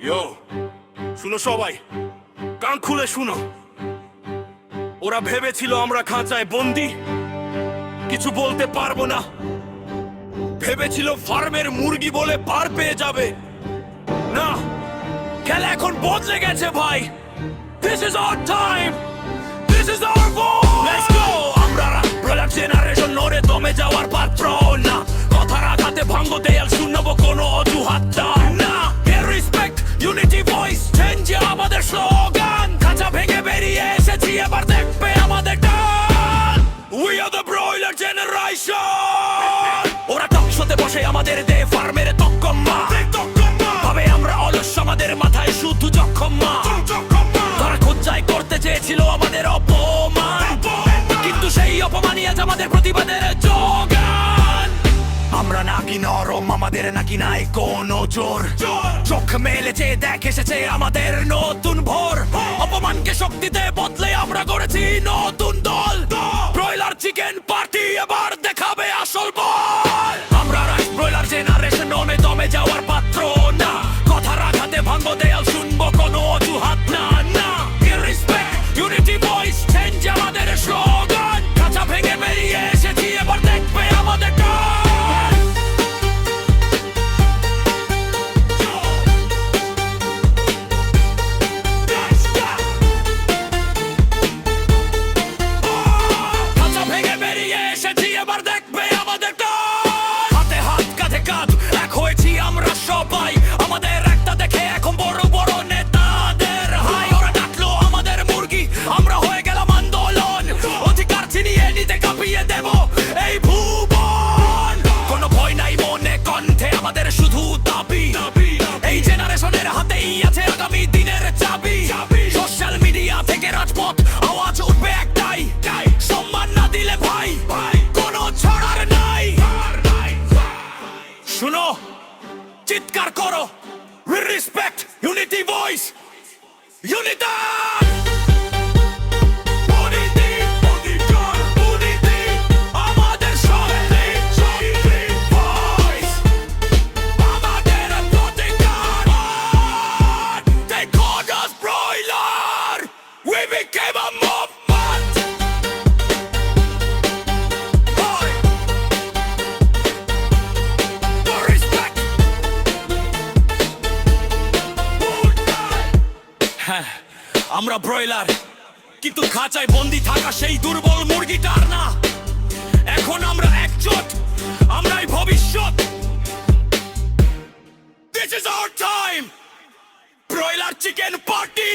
ইয়ো, শুনো সবাই, কান খুলে শুনো। ওরা ভেবেছিল আমরা খাঁচায় বন্দি, কিছু বলতে পারবো না। ভেবেছিল ফার্মের মুরগি বলে পার পেয়ে যাবে। না, খেলা এখন বদলে গেছে ভাই। This is our time. This is our voice. Let's go. আমরা ব্রয়লার জেনারেশন নড়ে দমে যাওয়ার পাত্র না। কথার আঘাতে ভাঙবো দেয়াল, শুনবো কোনো অজুহাত না। রেসপেক্ট, ইউনিটি, ভয়েস চেঞ্জ আমাদের স্লোগান। খাঁচা ভেঙে বেরিয়ে এসেছি, এবার দেখবে আমাদের টান। We are the broiler generation. ওরা টকশোতে বসে আমাদের দে ফার্মের তকমা। ভাবে আমরা অলস, আমাদের মাথায় শুধু জখমা। তারা খোঁজাই করতে চেয়েছিল আমাদের অপমান, কিন্তু সেই অপমানই আজ আমাদের প্রতিবাদের যোগান। আমরা নাকি নরম, আমাদের নাকি নাই কোনো জোর। চোখ মেলেছে, দেখ এসেছে আমাদের নতুন ভোর। অপমানকে শক্তিতে বদলে আমরা গড়েছি নতুন দল। ব্রয়লার চিকেন পার্টি এবার দেখাবে আসল বল। আমরা ব্রয়লার জেনারেশন নমে দমে যাওয়ার পাত্র না। কথার আঘাতে ভাঙবো দেয়াল, শুনবো কোনো অজুহাত না। রেসপেক্ট, ইউনিটি, ভয়েস চেঞ্জ আমাদের স্লোগান। খাঁচা ভেঙে বেরিয়ে এসেছি, এবার দেখবে আমাদের টান। খাঁচা ভেঙে বেরিয়ে এসেছি, এবার দেখবে আমাদের টান। হাতে হাত, কাঁধে কাঁধ, এক হয়েছি আমরা সবাই। আমাদের একটা দেখে এখন বড় বড় নেতাদের হাই। ওরা ডাকলো আমাদের মুরগি, আমরা হয়ে গেলাম আন্দোলন। অধিকার ছিনিয়ে নিতে কাঁপিয়ে দেব এই ভুবন। কোনো ভয় নাই মনে, কণ্ঠে আমাদের শুধু দাবি। এই জেনারেশনের হাতেই আছে আগামী দিনের চাবি। সোশ্যাল মিডিয়া থেকে রাজপথ আওয়াজ উঠবে একটাই, সম্মান না দিলে ভাই কোনো ছাড়ার নাই। শুনো, চিৎকার করো, রেসপেক্ট, ইউনিটি, ভয়েস, ইউনিটি। আমরা ব্রয়লার, কিন্তু খাঁচায় বন্দি থাকা সেই দুর্বল মুরগিটার না। এখন আমরা একজোট, আমরাই ভবিষ্যৎ। This is our time. Broiler chicken party.